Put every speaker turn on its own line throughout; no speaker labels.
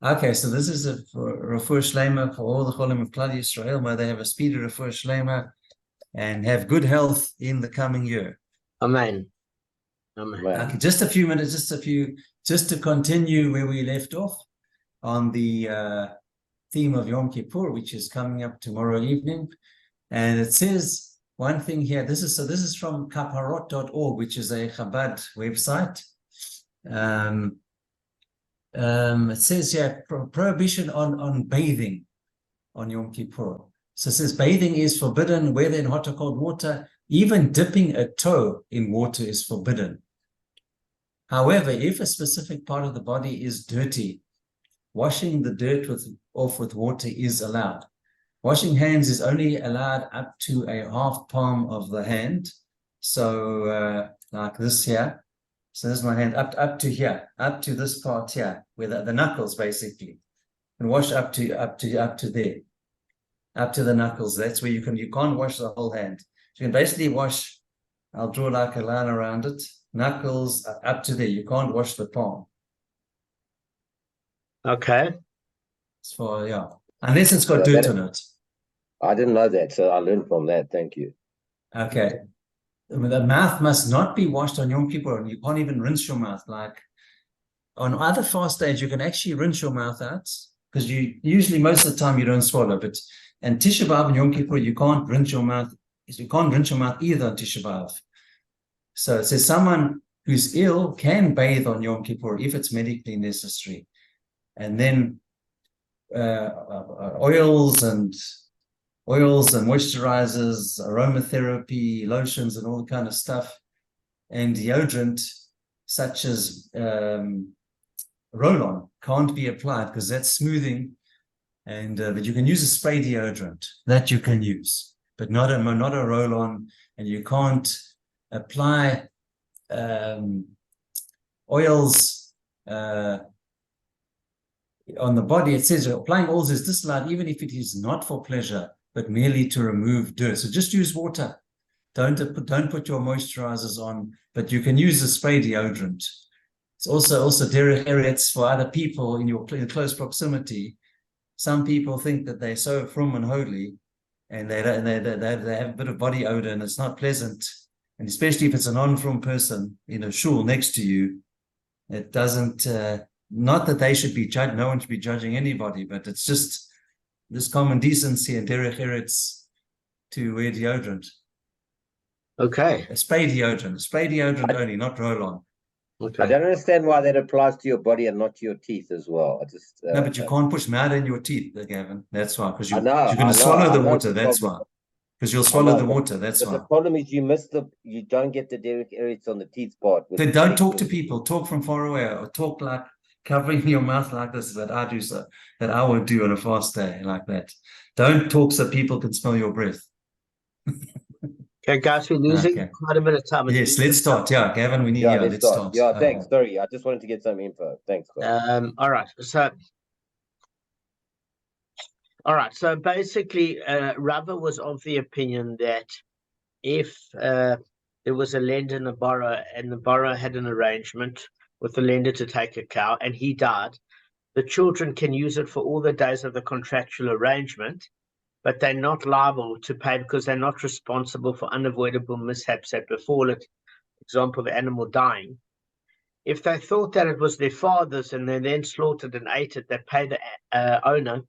Okay, so this is a refuah shlema for all the cholim of Klal Yisrael, where they have a speedy refuah shlema and have good health in the coming year.
Amen. Amen.
Okay, just a few minutes, just to continue where we left off on the theme of Yom Kippur, which is coming up tomorrow evening. And it says one thing here. This is from kaparot.org, which is a Chabad website. It says here prohibition on bathing on Yom Kippur. So it says bathing is forbidden, whether in hot or cold water. Even dipping a toe in water is forbidden. However, if a specific part of the body is dirty, washing the dirt off with water is allowed. Washing hands is only allowed up to a half palm of the hand. So like this here. So this is my hand up to here, up to this part here, where the knuckles basically. And wash up to there, up to the knuckles. That's where you can't wash the whole hand. So you can basically wash, I'll draw like a line around it, knuckles up to there. You can't wash the palm.
Okay.
Unless it's got dirt on it.
I didn't know that, so I learned from that. Thank you.
Okay. The mouth must not be washed on Yom Kippur. You can't even rinse your mouth. Like on other fast days, you can actually rinse your mouth out because you usually most of the time you don't swallow. But and Tisha B'av and Yom Kippur, you can't rinse your mouth. You can't rinse your mouth either on Tisha B'av. So it says someone who's ill can bathe on Yom Kippur if it's medically necessary, and then oils and moisturizers, aromatherapy, lotions, and all the kind of stuff, and deodorant such as roll-on can't be applied because that's smoothing. And but you can use a spray deodorant that you can use, but not a roll-on, and you can't apply oils on the body. It says applying oils is disallowed even if it is not for pleasure, but merely to remove dirt. So just use water. Don't put your moisturizers on, but you can use a spray deodorant. It's also derech eretz for other people in close proximity. Some people think that they're so frum and holy, and they have a bit of body odor, and it's not pleasant. And especially if it's a non-frum person in a shul next to you, it doesn't. Not that they should be judged. No one should be judging anybody, but it's just this common decency and derech eretz to wear deodorant.
Okay.
A spray deodorant only, not roll-on.
Okay.
I don't understand why that applies to your body and not to your teeth as well.
No, but you can't push mud in your teeth, Gavin. That's why, because you're
going
to swallow the water. That's why, because you'll swallow the water. That's why.
The problem is you don't get the derech eretz on the teeth part.
Then don't talk to people. Talk from far away, or talk like covering your mouth like this that I do, so that I would do on a fast day like that. Don't talk so people can smell your breath.
Okay, guys, we're losing quite a bit of time.
Yes, let's start. Yeah, Gavin, we need. Let's start.
Yeah, thanks. Sorry, I just wanted to get some info. Thanks.
All right. So basically, Rava was of the opinion that if there was a lender and a borrower, and the borrower had an arrangement with the lender to take a cow, and he died, the children can use it for all the days of the contractual arrangement, but they're not liable to pay because they're not responsible for unavoidable mishaps that befall it. For example, the animal dying. If they thought that it was their father's and they then slaughtered and ate it, they pay the owner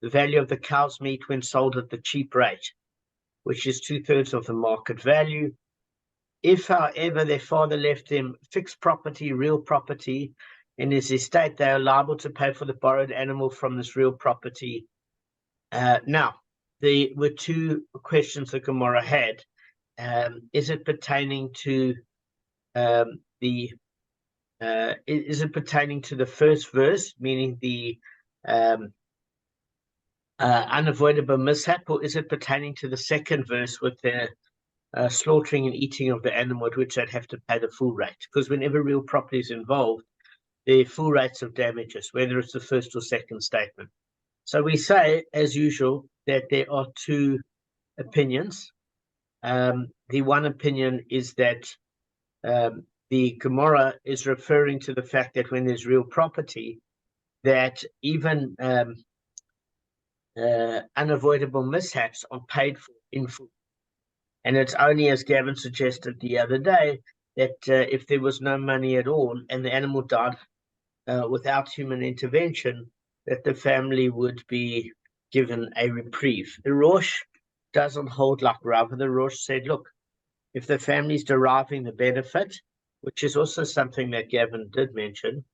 the value of the cow's meat when sold at the cheap rate, which is 2/3 of the market value. If, however, their father left them fixed property, real property in his estate, they are liable to pay for the borrowed animal from this real property. Now, there were two questions the Gemara had. Is it pertaining to the first verse, meaning the unavoidable mishap, or is it pertaining to the second verse with the slaughtering and eating of the animal, at which they'd have to pay the full rate? Because whenever real property is involved, there are full rates of damages, whether it's the first or second statement. So we say, as usual, that there are two opinions. The one opinion is that the Gemara is referring to the fact that when there's real property, that even unavoidable mishaps are paid for in full. And it's only, as Gavin suggested the other day, that if there was no money at all and the animal died without human intervention, that the family would be given a reprieve. The Rosh doesn't hold like Rava. The Rosh said, look, if the family's deriving the benefit, which is also something that Gavin did mention,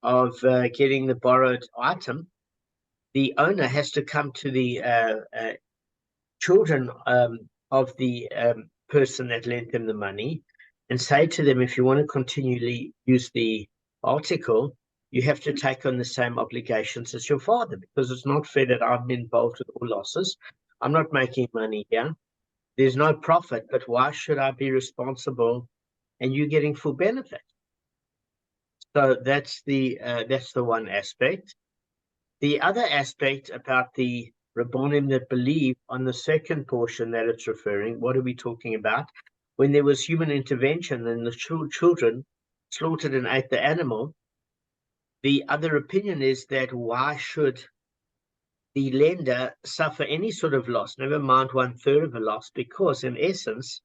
of getting the borrowed item, the owner has to come to the children of the person that lent them the money and say to them, if you want to continually use the article, you have to take on the same obligations as your father, because it's not fair that I'm involved with all losses. I'm not making money here. There's no profit, but why should I be responsible and you getting full benefit? So that's the one aspect. The other aspect about the Rabbonim that believe on the second portion that it's referring, what are we talking about? When there was human intervention and the children slaughtered and ate the animal, the other opinion is that why should the lender suffer any sort of loss, never mind 1/3 of a loss, because in essence,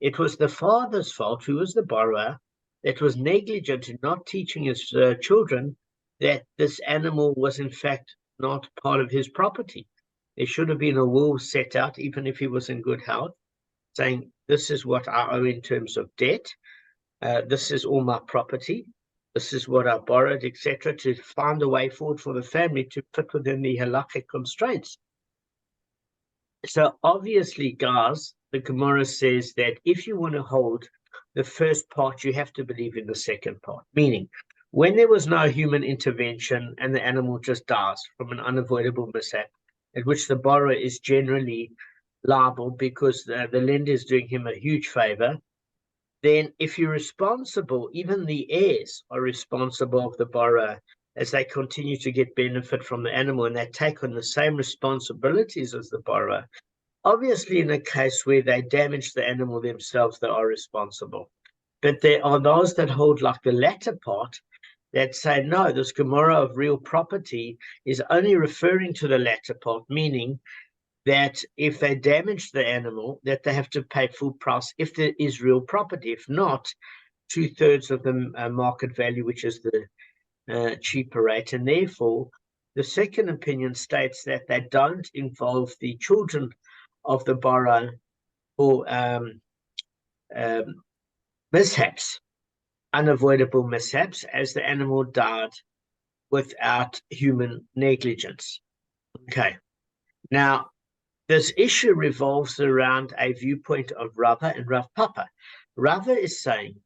it was the father's fault, who was the borrower, that was negligent in not teaching his children that this animal was in fact not part of his property. There should have been a will set out, even if he was in good health, saying, this is what I owe in terms of debt, this is all my property, this is what I borrowed, etc., to find a way forward for the family to fit within the halakhic constraints. So obviously, guys, the Gemara says that if you want to hold the first part, you have to believe in the second part, meaning when there was no human intervention and the animal just dies from an unavoidable mishap, at which the borrower is generally liable because the lender is doing him a huge favor, then if you're responsible, even the heirs are responsible of the borrower as they continue to get benefit from the animal and they take on the same responsibilities as the borrower. Obviously, in a case where they damage the animal themselves, they are responsible. But there are those that hold like the latter part that say, no, this Gemara of real property is only referring to the latter part, meaning that if they damage the animal, that they have to pay full price if there is real property. If not, 2/3 of the market value, which is the cheaper rate. And therefore, the second opinion states that they don't involve the children of the borrower or mishaps, unavoidable mishaps, as the animal died without human negligence. Okay. Now, this issue revolves around a viewpoint of Rava and Rav Pappa. Rava is saying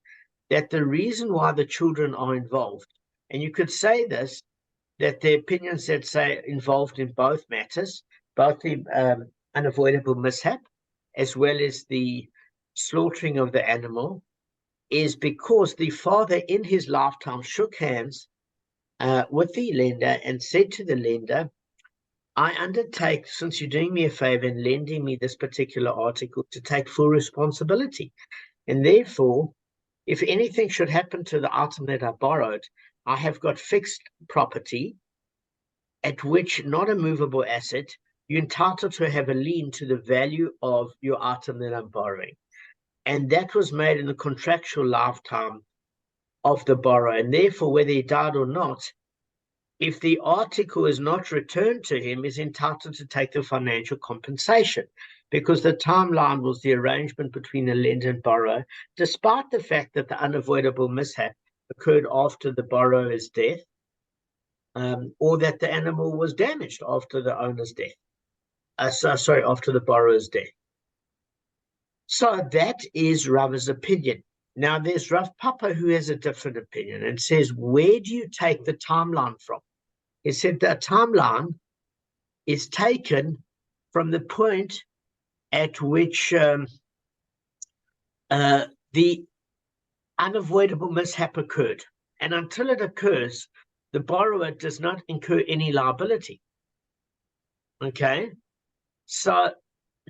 that the reason why the children are involved, and you could say this, that the opinions that say involved in both matters, both the unavoidable mishap as well as the slaughtering of the animal, is because the father in his lifetime shook hands with the lender and said to the lender, I undertake, since you're doing me a favor and lending me this particular article, to take full responsibility. And therefore, if anything should happen to the item that I borrowed, I have got fixed property at which, not a movable asset, you're entitled to have a lien to the value of your item that I'm borrowing. And that was made in the contractual lifetime of the borrower. And therefore, whether he died or not, if the article is not returned to him, is entitled to take the financial compensation, because the timeline was the arrangement between the lender and borrower, despite the fact that the unavoidable mishap occurred after the borrower's death, or that the animal was damaged after the owner's death. After the borrower's death. So that is Rava's opinion. Now there's Rav Pappa who has a different opinion and says, where do you take the timeline from? He said the timeline is taken from the point at which the unavoidable mishap occurred. And until it occurs, the borrower does not incur any liability. Okay? So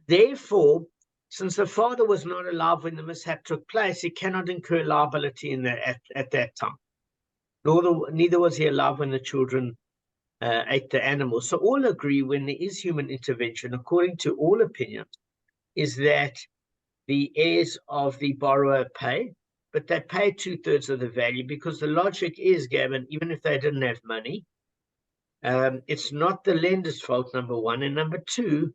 therefore, since the father was not alive when the mishap took place, he cannot incur liability at that time. Neither was he alive when the children ate the animal. So all agree when there is human intervention, according to all opinions, is that the heirs of the borrower pay, but they pay 2/3 of the value, because the logic is, Gavin, even if they didn't have money, it's not the lender's fault, number one, and number two,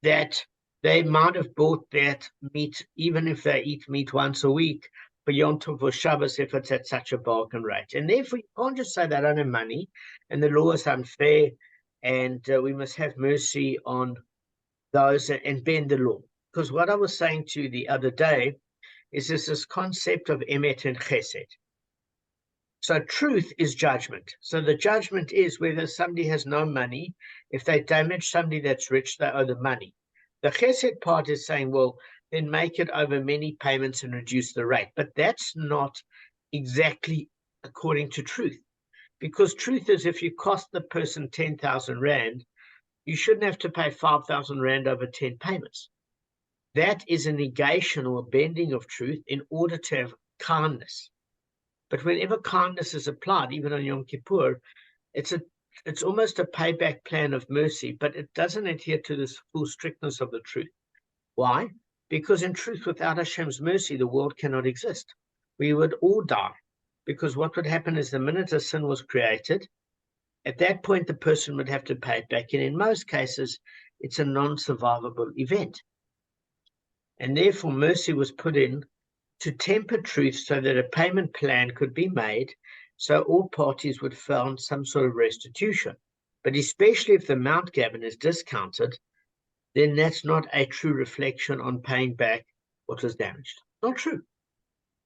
that they might have bought that meat, even if they eat meat once a week, for Yom Tov or Shabbos, if it's at such a bargain rate. And therefore, you can't just say they don't have money, and the law is unfair, and we must have mercy on those and bend the law. Because what I was saying to you the other day is this concept of emet and chesed. So truth is judgment. So the judgment is whether somebody has no money. If they damage somebody that's rich, they owe the money. The chesed part is saying, well, then make it over many payments and reduce the rate. But that's not exactly according to truth. Because truth is, if you cost the person 10,000 Rand, you shouldn't have to pay 5,000 Rand over 10 payments. That is a negation or a bending of truth in order to have kindness. But whenever kindness is applied, even on Yom Kippur, it's almost a payback plan of mercy, but it doesn't adhere to this full strictness of the truth. Why? Because in truth, without Hashem's mercy, the world cannot exist. We would all die. Because what would happen is the minute a sin was created, at that point, the person would have to pay it back. And in most cases, it's a non-survivable event. And therefore, mercy was put in to temper truth so that a payment plan could be made, so all parties would find some sort of restitution. But especially if the amount, Gavin, is discounted, then that's not a true reflection on paying back what was damaged. Not true,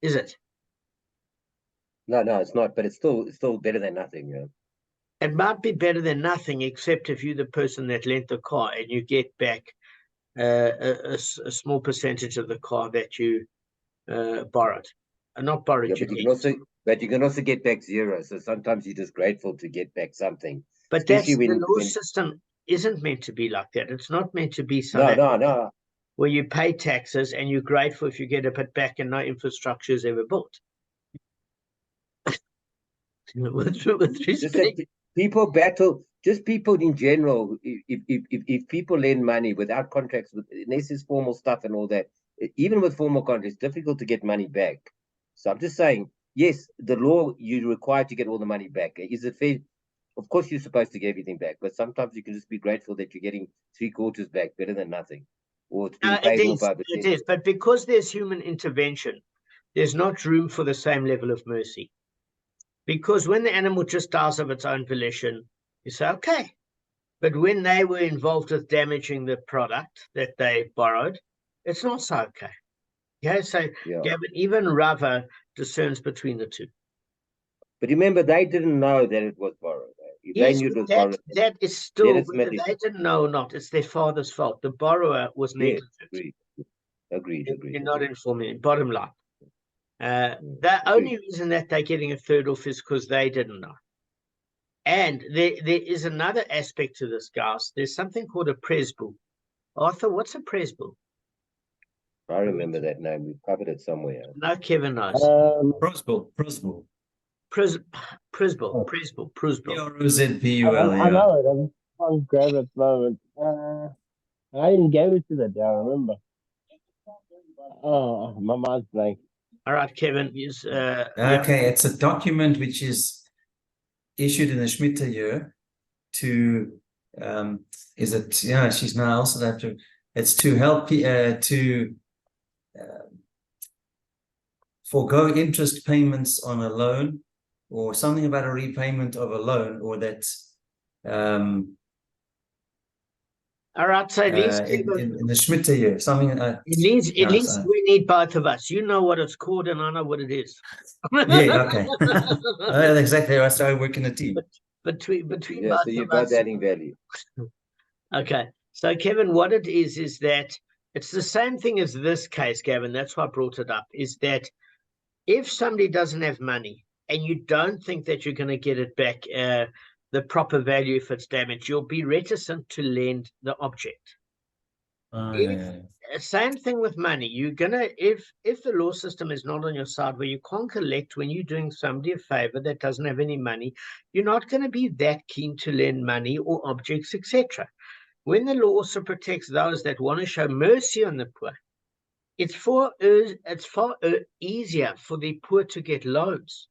is it?
No, it's not. But it's still better than nothing. You know?
It might be better than nothing, except if you're the person that lent the car and you get back a small percentage of the car that you borrowed. Not borrowed.
Yeah, but you can also get back zero. So sometimes you're just grateful to get back something.
But that's the law system isn't meant to be like that. It's not meant to be something
No.
where you pay taxes and you're grateful if you get a bit back and no infrastructure is ever built. with respect.
People battle, just people in general. If people lend money without contracts, unless it's formal stuff and all that, even with formal contracts, it's difficult to get money back. So I'm just saying, yes, the law, you're required to get all the money back. Is it fair? Of course, you're supposed to get everything back, but sometimes you can just be grateful that you're getting 3/4 back, better than nothing, or it's being paid more by the
It is, but because there's human intervention, there's not room for the same level of mercy. Because when the animal just dies of its own volition, you say, okay. But when they were involved with damaging the product that they borrowed, it's not so okay. Okay, so Gavin, even Rava discerns between the two.
But remember, they didn't know that it was borrowed. If they knew it was borrowed,
that is still, whether they didn't know or not, it's their father's fault. The borrower was negligent.
Agreed.
You're not informing. Bottom line. The only reason that they're getting a third off is because they didn't know. And there is another aspect to this, guys. There's something called a presbyl. Arthur, what's a presbyl?
I remember that name. We've covered it somewhere.
No, Kevin knows.
Prosbyl.
Presbyl.
P-R-O-Z-B-U-L.
I know it. I'm trying to grab it at the moment. I didn't give it to that day, I remember. Oh, my mind's blank.
All right, Kevin.
Okay, it's a document which is issued in the Shemitah year to, she's now also that to, it's to help, forego interest payments on a loan, or something about a repayment of a loan, or that
all right, so at least
in the Shemitah year, something.
At least we need both of us. You know what it's called, and I know what it is.
Yeah, okay. Exactly. Right. So I work in a team.
Between
so
both
you're
of
both
us.
adding value.
Okay, so Kevin, what it is that it's the same thing as this case, Gavin. That's why I brought it up. Is that if somebody doesn't have money and you don't think that you're going to get it back, the proper value if it's damaged, you'll be reticent to lend the object. Same thing with money. You're gonna, if the law system is not on your side, where you can't collect when you're doing somebody a favor that doesn't have any money, you're not going to be that keen to lend money or objects, etc. When the law also protects those that want to show mercy on the poor, it's far easier for the poor to get loans.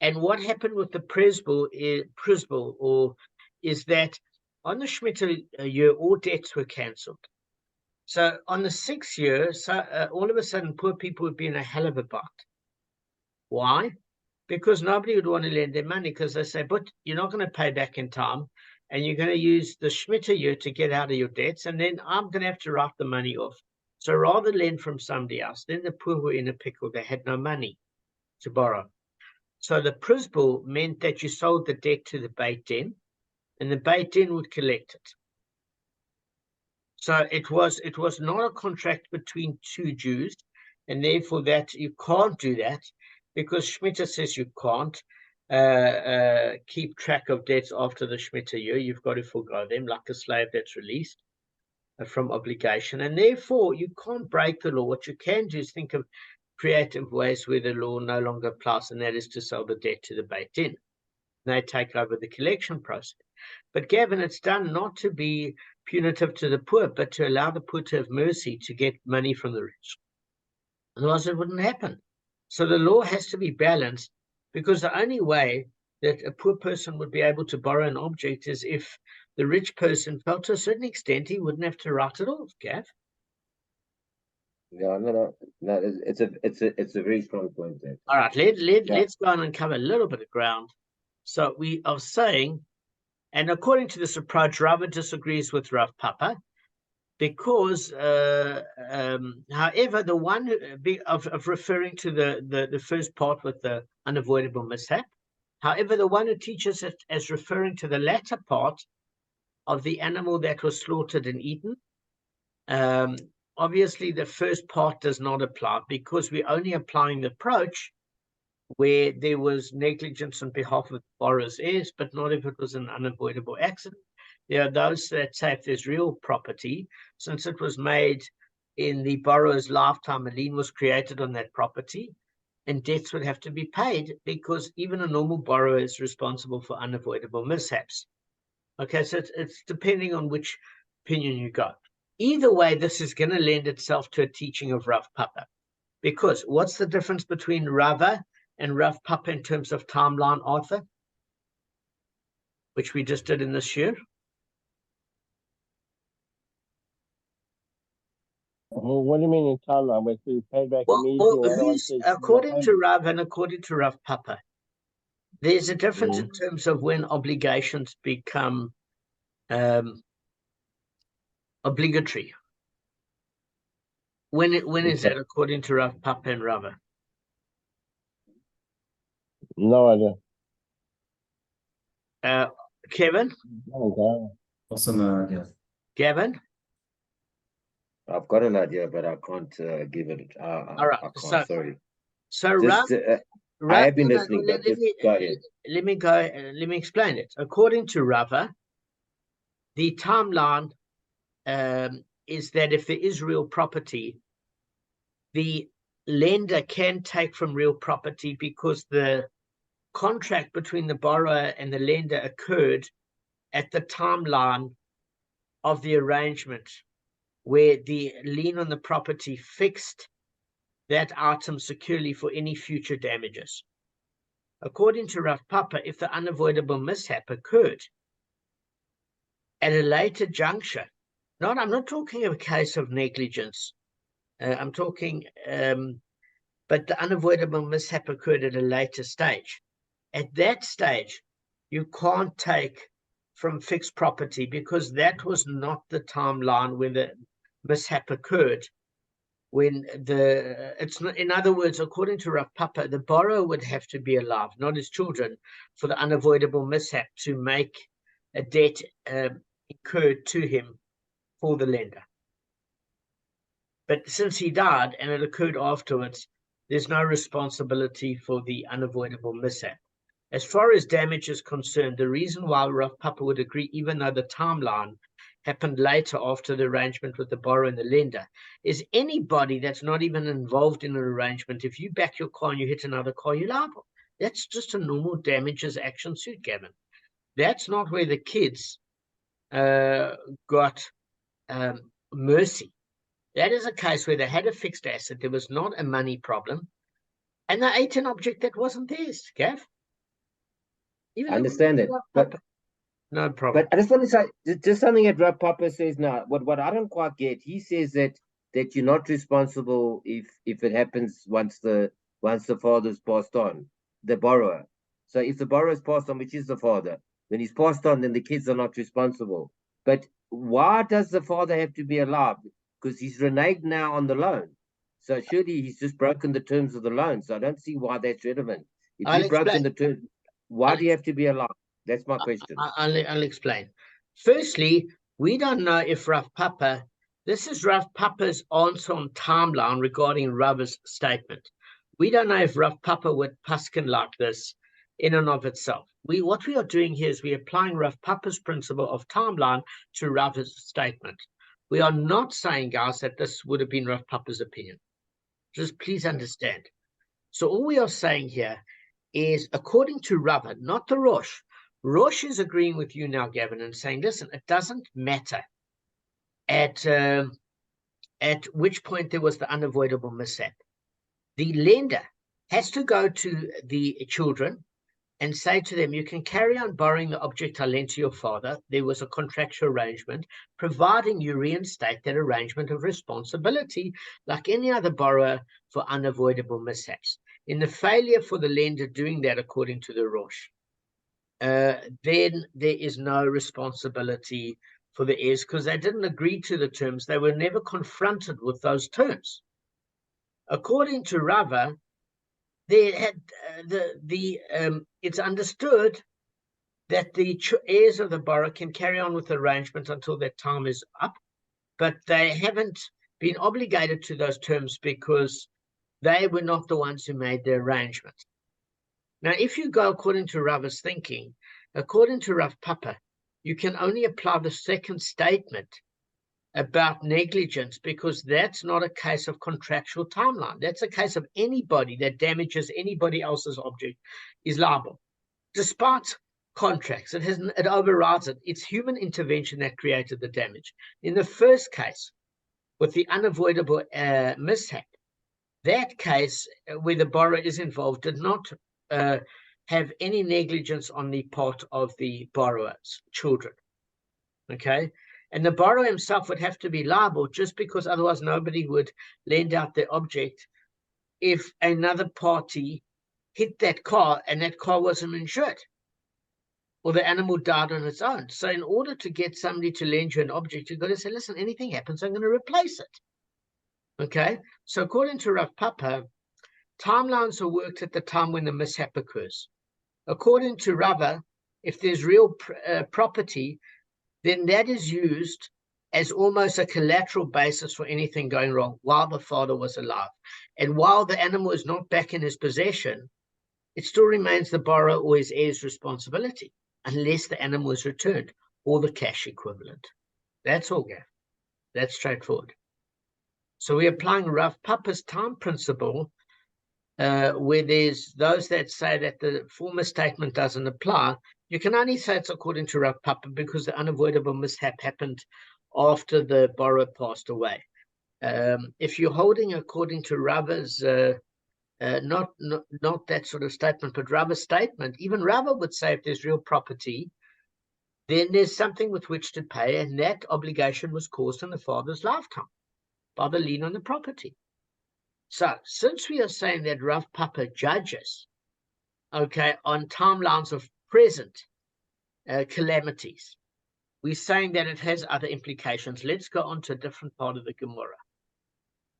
And what happened with the Presbyl is that on the Shemitah year, all debts were cancelled. So on the 6th year, all of a sudden, poor people would be in a hell of a bind. Why? Because nobody would want to lend their money, because they say, but you're not going to pay back in time, and you're going to use the Shemitah year to get out of your debts, and then I'm going to have to write the money off. So rather lend from somebody else. Then the poor were in a pickle. They had no money to borrow. So the Presbyl meant that you sold the debt to the Beit Din, and the Beit Din would collect it. So it was not a contract between two Jews, and therefore that you can't do that, because Shemitah says you can't keep track of debts after the Shemitah year. You've got to forgo them like a slave that's released from obligation, and therefore you can't break the law. What you can do is think of creative ways where the law no longer applies, and that is to sell the debt to the Beit Din. They take over the collection process. But Gavin, it's done not to be punitive to the poor, but to allow the poor to have mercy to get money from the rich. Otherwise, it wouldn't happen. So the law has to be balanced, because the only way that a poor person would be able to borrow an object is if the rich person felt to a certain extent he wouldn't have to write it off, Gav.
No. It's a very strong point there.
All right, let's go on and cover a little bit of ground. So we are saying, and according to this approach, Rava disagrees with Rav Pappa, because, however, the one of referring to the first part with the unavoidable mishap, however, the one who teaches it as referring to the latter part of the animal that was slaughtered and eaten, obviously the first part does not apply, because we're only applying the approach where there was negligence on behalf of the borrower's heirs, but not if it was an unavoidable accident. There are those that say if there's real property, since it was made in the borrower's lifetime, a lien was created on that property, and debts would have to be paid, because even a normal borrower is responsible for unavoidable mishaps. Okay, so it's depending on which opinion you got. Either way, this is going to lend itself to a teaching of Rav Pappa, because what's the difference between Rava and Rav Pappa in terms of timeline, Arthur, which we just did in this year?
Well, what do you mean in timeline? Where you pay back immediately?
According to Rav and according to Rav Pappa, there's a difference in terms of when obligations become obligatory. When is that according to Rav Pappa and Rava?
No idea.
Kevin?
Okay.
Also no idea.
Gavin?
I've got an idea, but I can't give it.
All right.
I can't, sorry.
So
Just, I have been listening, but just go ahead.
Let me explain it. According to Rava, the timeline is that if there is real property, the lender can take from real property, because the contract between the borrower and the lender occurred at the timeline of the arrangement, where the lien on the property fixed that item securely for any future damages. According to Rav Pappa, if the unavoidable mishap occurred at a later juncture, I'm not talking of a case of negligence, I'm talking, but the unavoidable mishap occurred at a later stage. At that stage, you can't take from fixed property, because that was not the timeline when the mishap occurred. In other words, according to Rav Pappa, the borrower would have to be alive, not his children, for the unavoidable mishap to make a debt incurred to him for the lender. But since he died and it occurred afterwards, there's no responsibility for the unavoidable mishap. As far as damage is concerned, the reason why Rav Pappa would agree, even though the timeline happened later after the arrangement with the borrower and the lender, is anybody that's not even involved in an arrangement, if you back your car and you hit another car, you're liable. That's just a normal damages action suit, Gavin. That's not where the kids got mercy. That is a case where they had a fixed asset, there was not a money problem, and they ate an object that wasn't theirs, Gav.
I understand it, but
no problem.
But I just want to say just something that Pappa says now. What I don't quite get, he says that you're not responsible if it happens once the father's passed on, the borrower. So if the borrower's passed on, which is the father, when he's passed on, then the kids are not responsible. But why does the father have to be alive? Because he's reneged now on the loan. So surely he's just broken the terms of the loan. So I don't see why that's relevant. If you've broken the terms, why do you have to be alive? That's my question.
I'll explain. Firstly, we don't know if Rav Pappa, this is Rav Pappa's answer on timeline regarding Rava's statement. We don't know if Rav Pappa would paskin like this in and of itself. What we are doing here is we're applying Rav Pappa's principle of timeline to Rava's statement. We are not saying, guys, that this would have been Rav Pappa's opinion. Just please understand. So all we are saying here is, according to Rava, not the Rosh. Rosh is agreeing with you now, Gavin, and saying, listen, it doesn't matter at which point there was the unavoidable mishap. The lender has to go to the children and say to them, you can carry on borrowing the object I lent to your father. There was a contractual arrangement, providing you reinstate that arrangement of responsibility like any other borrower for unavoidable mishaps. In the failure for the lender doing that, according to the Rosh, then there is no responsibility for the heirs because they didn't agree to the terms. They were never confronted with those terms. According to Rava, they had it's understood that the heirs of the borrower can carry on with the arrangement until that time is up, but they haven't been obligated to those terms because they were not the ones who made the arrangement. Now, if you go according to Rava's thinking, according to Rav Pappa, you can only apply the second statement about negligence because that's not a case of contractual timeline. That's a case of anybody that damages anybody else's object is liable, despite contracts. It overrides it. It's human intervention that created the damage. In the first case, with the unavoidable mishap, that case where the borrower is involved did not have any negligence on the part of the borrower's children. Okay? And the borrower himself would have to be liable just because otherwise nobody would lend out their object if another party hit that car and that car wasn't insured or the animal died on its own. So in order to get somebody to lend you an object, you've got to say, listen, anything happens, I'm going to replace it. Okay? So according to Rav Pappa, timelines are worked at the time when the mishap occurs. According to Rava, if there's real property, then that is used as almost a collateral basis for anything going wrong while the father was alive. And while the animal is not back in his possession, it still remains the borrower or his heir's responsibility unless the animal is returned or the cash equivalent. That's all, Gav. That's straightforward. So we're applying Rav Pappa's time principle where there's those that say that the former statement doesn't apply. You can only say it's according to Rav Pappa because the unavoidable mishap happened after the borrower passed away. If you're holding according to Rava's, not that sort of statement, but Rava's statement, even Rava would say if there's real property, then there's something with which to pay, and that obligation was caused in the father's lifetime by the lien on the property. So since we are saying that Rav Pappa judges, okay, on timelines of present calamities, we're saying that it has other implications. Let's go on to a different part of the Gemara.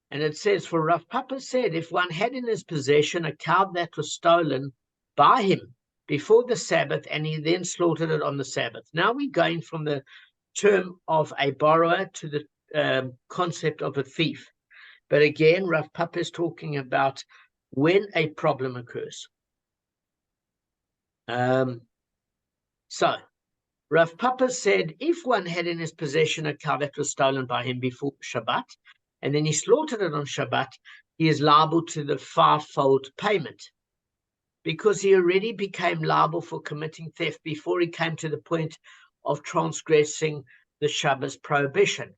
And it says, for Rav Pappa said, if one had in his possession a cow that was stolen by him before the Sabbath, and he then slaughtered it on the Sabbath. Now we're going from the term of a borrower to the concept of a thief. But again, Rav Pappa is talking about when a problem occurs. So Rav Pappa said, if one had in his possession a cow that was stolen by him before Shabbat, and then he slaughtered it on Shabbat, he is liable to the fivefold payment, because he already became liable for committing theft before he came to the point of transgressing the Shabbos prohibition.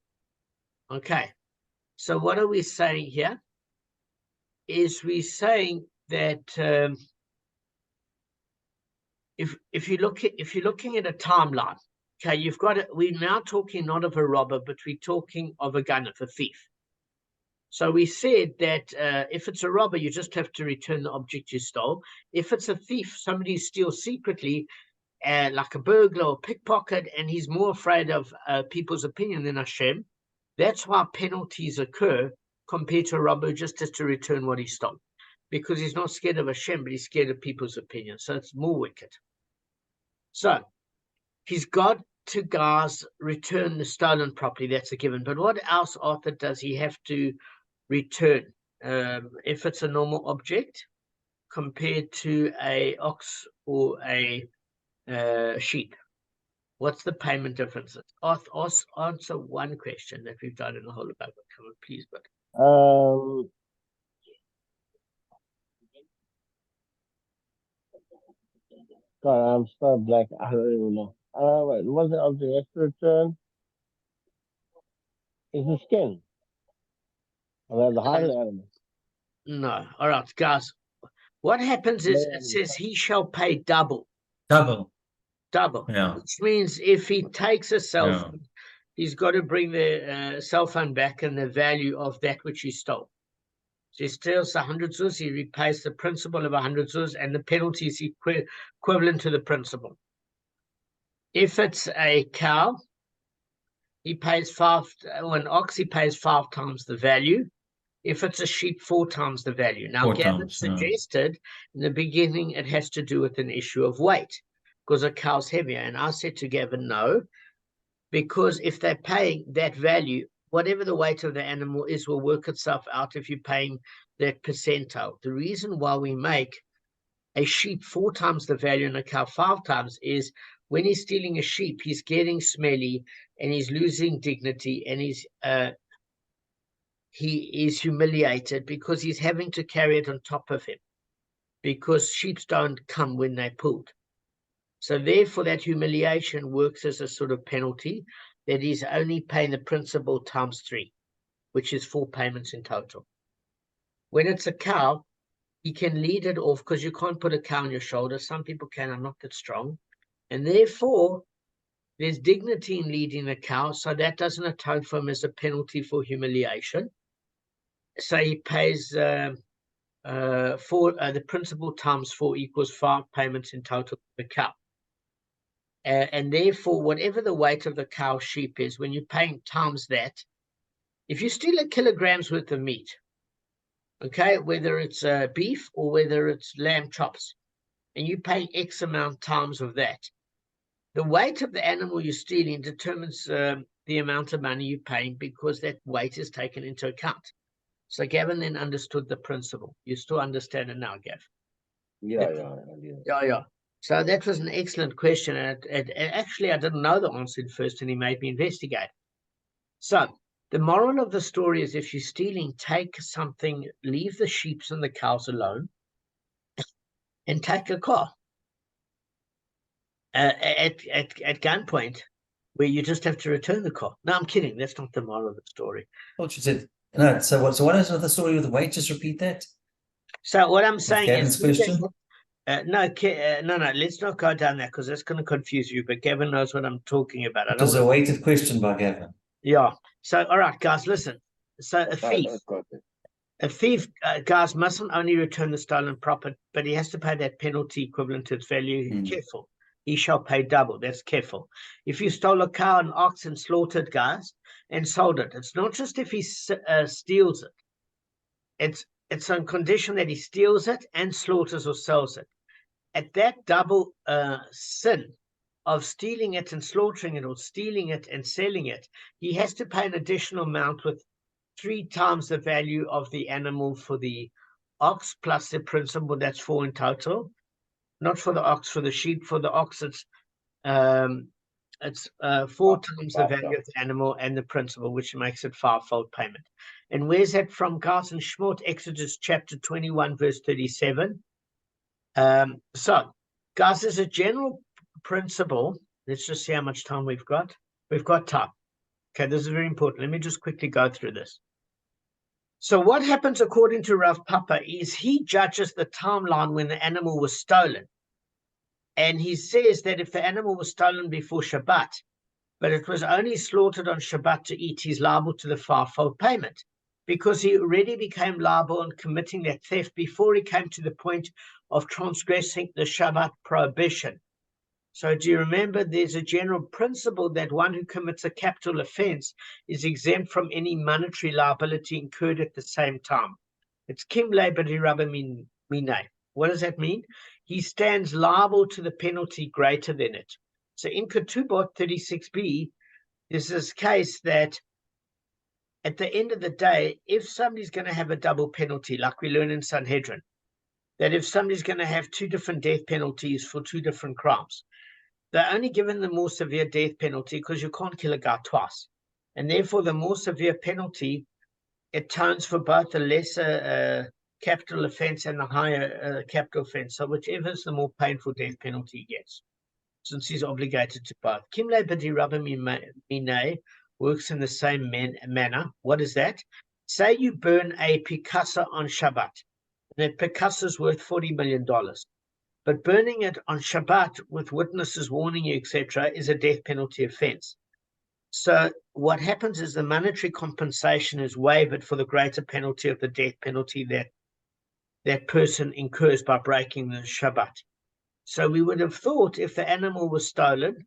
Okay, so what are we saying here? Is we saying that if you're looking at a timeline, okay, you've got it. We're now talking not of a robber, but we're talking of a gunner, a thief. So we said that if it's a robber, you just have to return the object you stole. If it's a thief, somebody steals secretly, like a burglar or pickpocket, and he's more afraid of people's opinion than Hashem, that's why penalties occur compared to a robber who just has to return what he stole, because he's not scared of Hashem, but he's scared of people's opinion. So it's more wicked. So he's got to, guys, return the stolen property. That's a given. But what else, Arthur, does he have to return if it's a normal object compared to a ox or a sheep? What's the payment differences? Answer one question that we've done in the whole of Bava Kamma, please. But
God, I'm so black. I don't even know. Wait, what's the object has to return? Is the skin. Or the hide of the animal.
no. All right, guys. What happens is it says he shall pay double.
Double.
Yeah. Which means if he takes a cell phone, he's got to bring the cell phone back and the value of that which he stole. So he steals 100 zuz, he repays the principal of 100 zuz, and the penalty is equivalent to the principal. If it's a cow, he pays an ox, he pays 5 times the value. If it's a sheep, 4 times the value. Now, Gavin suggested in the beginning it has to do with an issue of weight, because a cow's heavier. And I said to Gavin, no, because if they're paying that value, whatever the weight of the animal is will work itself out if you're paying that percentile. The reason why we make a sheep 4 times the value and a cow 5 times is when he's stealing a sheep, he's getting smelly and he's losing dignity, and he is humiliated because he's having to carry it on top of him, because sheep don't come when they're pulled. So therefore that humiliation works as a sort of penalty that he's only paying the principal times 3, which is 4 payments in total. When it's a cow, he can lead it off, because you can't put a cow on your shoulder. Some people can, I'm not that strong. And therefore, there's dignity in leading the cow, so that doesn't atone for him as a penalty for humiliation. So he pays the principal times 4 equals 5 payments in total for the cow. And therefore, whatever the weight of the cow sheep is, when you're paying times that, if you steal a kilogram's worth of meat, okay, whether it's beef or whether it's lamb chops, and you pay X amount times of that, the weight of the animal you're stealing determines the amount of money you're paying, because that weight is taken into account. So Gavin then understood the principle. You still understand it now, Gav? Yeah. So that was an excellent question. And actually, I didn't know the answer at first, and he made me investigate. So the moral of the story is, if you're stealing, take something, leave the sheep and the cows alone, and take a car at gunpoint, where you just have to return the car. No, I'm kidding. That's not the moral of the story.
What you said. No. So what is the story with the weight? Just repeat that.
So what I'm saying
Gavin's question.
No. Let's not go down that, because that's going to confuse you. But Gavin knows what I'm talking about.
It was a weighted question by Gavin.
Yeah. So all right, guys, listen. So a thief, guys, mustn't only return the stolen property, but he has to pay that penalty equivalent to its value. Careful. He shall pay double. That's careful. If you stole a cow and ox and slaughtered, guys, and sold it, it's not just if he steals it. It's on condition that he steals it and slaughters or sells it. At that double sin of stealing it and slaughtering it, or stealing it and selling it, he has to pay an additional amount with 3 times the value of the animal for the ox, plus the principal. That's 4 in total. Not for the ox, for the sheep. For the ox, it's It's 4 times the value of the animal and the principal, which makes it 5-fold payment. And where's that from, guys? In Shmot, Exodus chapter 21, verse 37. So, guys, as a general principle, let's just see how much time we've got. We've got time. Okay, this is very important. Let me just quickly go through this. So what happens according to Rav Pappa is he judges the timeline when the animal was stolen. And he says that if the animal was stolen before Shabbat, but it was only slaughtered on Shabbat to eat, he's liable to the 5-fold payment, because he already became liable on committing that theft before he came to the point of transgressing the Shabbat prohibition. So do you remember there's a general principle that one who commits a capital offense is exempt from any monetary liability incurred at the same time. It's kimle b'dirabba minay. What does that mean? He stands liable to the penalty greater than it. So in Ketubot 36b, there's this case that at the end of the day, if somebody's going to have a double penalty, like we learn in Sanhedrin, that if somebody's going to have 2 different death penalties for 2 different crimes, they're only given the more severe death penalty because you can't kill a guy twice. And therefore, the more severe penalty atones for both the lesser capital offense and the higher capital offense. So whichever is the more painful death penalty he gets, since he's obligated to both. Kimle b'dirabba minay works in the same manner. What is that? Say you burn a Picasso on Shabbat. That Picasso is worth $40 million. But burning it on Shabbat with witnesses warning you, etc., is a death penalty offense. So what happens is the monetary compensation is waived for the greater penalty of the death penalty that that person incurs by breaking the Shabbat. So we would have thought if the animal was stolen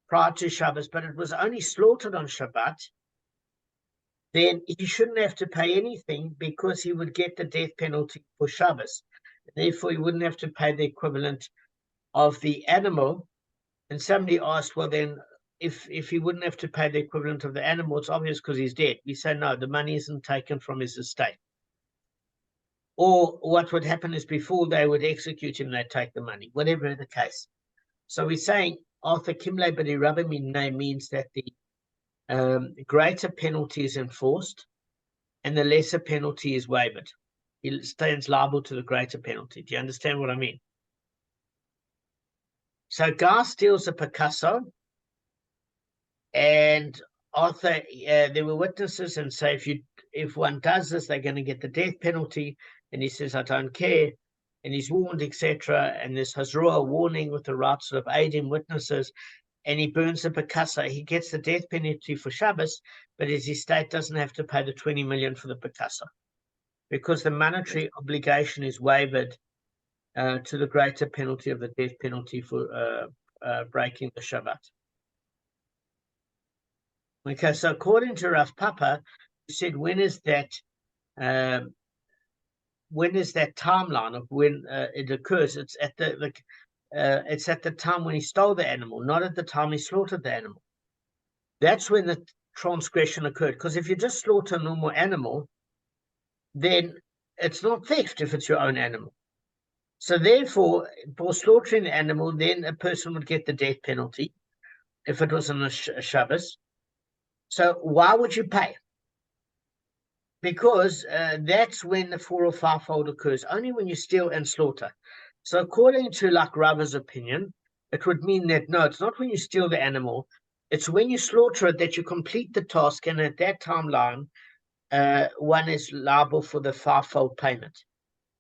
prior to Shabbos, but it was only slaughtered on Shabbat, then he shouldn't have to pay anything because he would get the death penalty for Shabbos. Therefore, he wouldn't have to pay the equivalent of the animal. And somebody asked, well, then, if he wouldn't have to pay the equivalent of the animal, it's obvious because he's dead. We say, no, the money isn't taken from his estate. Or what would happen is before they would execute him, they'd take the money, whatever the case. So we're saying, Arthur Kimle b'dirabba minay means that the greater penalty is enforced and the lesser penalty is waived. He stands liable to the greater penalty. Do you understand what I mean? So Guy steals a Picasso, and Arthur, there were witnesses and say if one does this, they're going to get the death penalty. And he says, I don't care. And he's warned, etc. And there's Hazroa warning with the rights of aiding witnesses. And he burns the Picasso. He gets the death penalty for Shabbos, but his estate doesn't have to pay the 20 million for the Picasso, because the monetary obligation is waived to the greater penalty of the death penalty for breaking the Shabbat. Okay, so according to Rav Pappa, he said, when is that timeline of when it occurs? It's at it's at the time when he stole the animal, not at the time he slaughtered the animal. That's when the transgression occurred. Because if you just slaughter a normal animal, then it's not theft if it's your own animal. So therefore, for slaughtering the animal, then a person would get the death penalty if it was on a Shabbos. So why would you pay? Because that's when the 4 or 5-fold occurs, only when you steal and slaughter. So according to like Rava's opinion, it would mean that, no, it's not when you steal the animal, it's when you slaughter it that you complete the task, and at that timeline, one is liable for the 5-fold payment.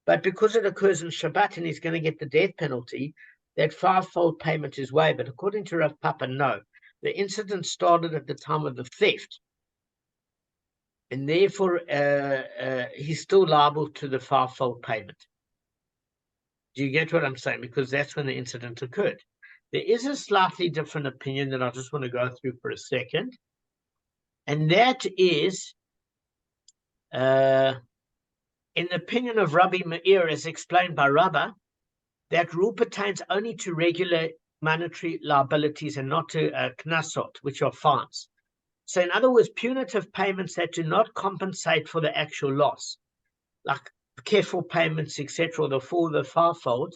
But because it occurs in Shabbat and he's going to get the death penalty, that 5-fold payment is waived. But according to Rav Pappa, no. The incident started at the time of the theft, and therefore he's still liable to the 5-fold payment. Do you get what I'm saying? Because that's when the incident occurred. There is a slightly different opinion that I just want to go through for a second, and that is in the opinion of Rabbi Meir, as explained by Rava, that rule pertains only to regular monetary liabilities and not to knasot, which are fines. So in other words, punitive payments that do not compensate for the actual loss, like careful payments, etc., or the 4 or the 5-fold,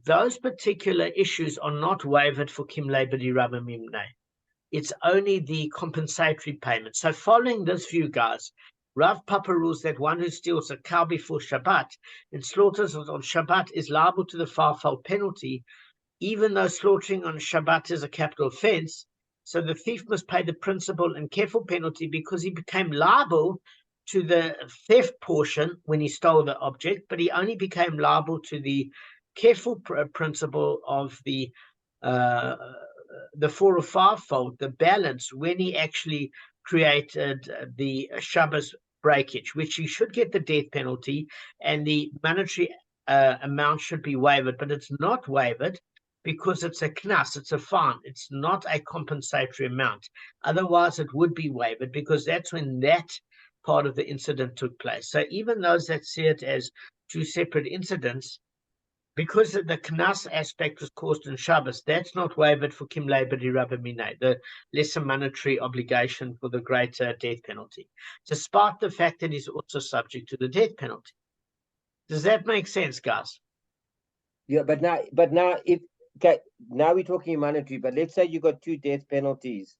those particular issues are not waived for Kimle B'di Rava Mimne. It's only the compensatory payment. So following this view, guys, Rav Pappa rules that one who steals a cow before Shabbat and slaughters it on Shabbat is liable to the fivefold penalty, even though slaughtering on Shabbat is a capital offense. So the thief must pay the principal and careful penalty because he became liable to the theft portion when he stole the object, but he only became liable to the careful principle of the 4 or 5-fold, the balance, when he actually created the Shabbos breakage, which he should get the death penalty, and the monetary amount should be waived, but it's not waived because it's a knas, it's a fine, it's not a compensatory amount. Otherwise, it would be waived because that's when that part of the incident took place. So even those that see it as two separate incidents, because the knas aspect was caused in Shabbos, that's not waived for Kimle B'di Rava Mimne, the lesser monetary obligation for the greater death penalty, despite the fact that he's also subject to the death penalty. Does that make sense, guys?
Yeah, but now if okay, now we're talking monetary, but let's say you got 2 death penalties.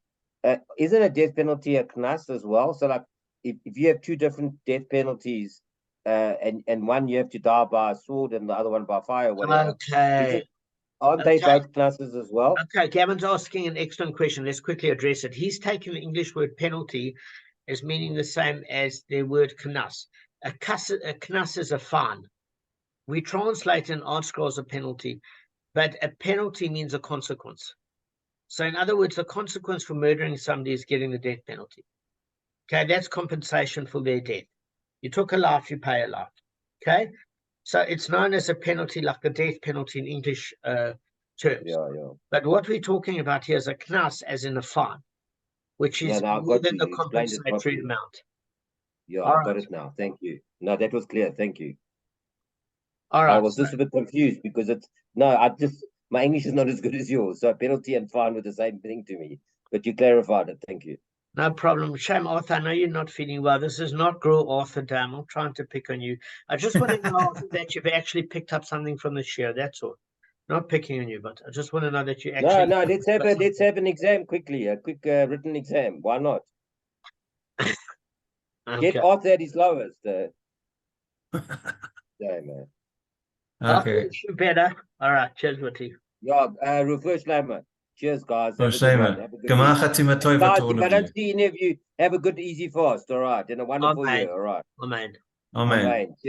Isn't a death penalty a knas as well? So like if you have 2 different death penalties, and one you have to die by a sword and the other one by fire, whatever.
Okay.
Aren't they both classes as well?
Okay, Gavin's asking an excellent question. Let's quickly address it. He's taking the English word penalty as meaning the same as the word knas. A knas is a fine. We translate in Art Scrolls a penalty, but a penalty means a consequence. So in other words, the consequence for murdering somebody is getting the death penalty. Okay, that's compensation for their death. You took a life, you pay a life. Okay, so it's known as a penalty, like the death penalty in English terms.
Yeah.
But what we're talking about here is a knas, as in a fine, which is more than the compensatory amount.
Yeah, I got it now. Thank you. No, that was clear. Thank you.
All right.
I was just a bit confused because my English is not as good as yours. So penalty and fine were the same thing to me. But you clarified it. Thank you.
No problem. Shame, Arthur. I know you're not feeling well. This is not Grow Arthur Damon trying to pick on you. I just want to know that you've actually picked up something from the share. That's all. Not picking on you, but I just want to know that you actually.
No. Let's have an exam quickly. A quick written exam. Why not?
Okay.
Get Arthur at his lowest. Yeah, man.
Okay.
You better. All right. Cheers, Witty.
Yeah. Reverse Lama. Cheers, guys.
Oh, shame. Gama Chatima Tova
guys,
to all
if I
of
don't
you.
see any of you, have a good, easy fast. All right. And a wonderful year. All right.
Amen.
Amen.
Amen. Cheers.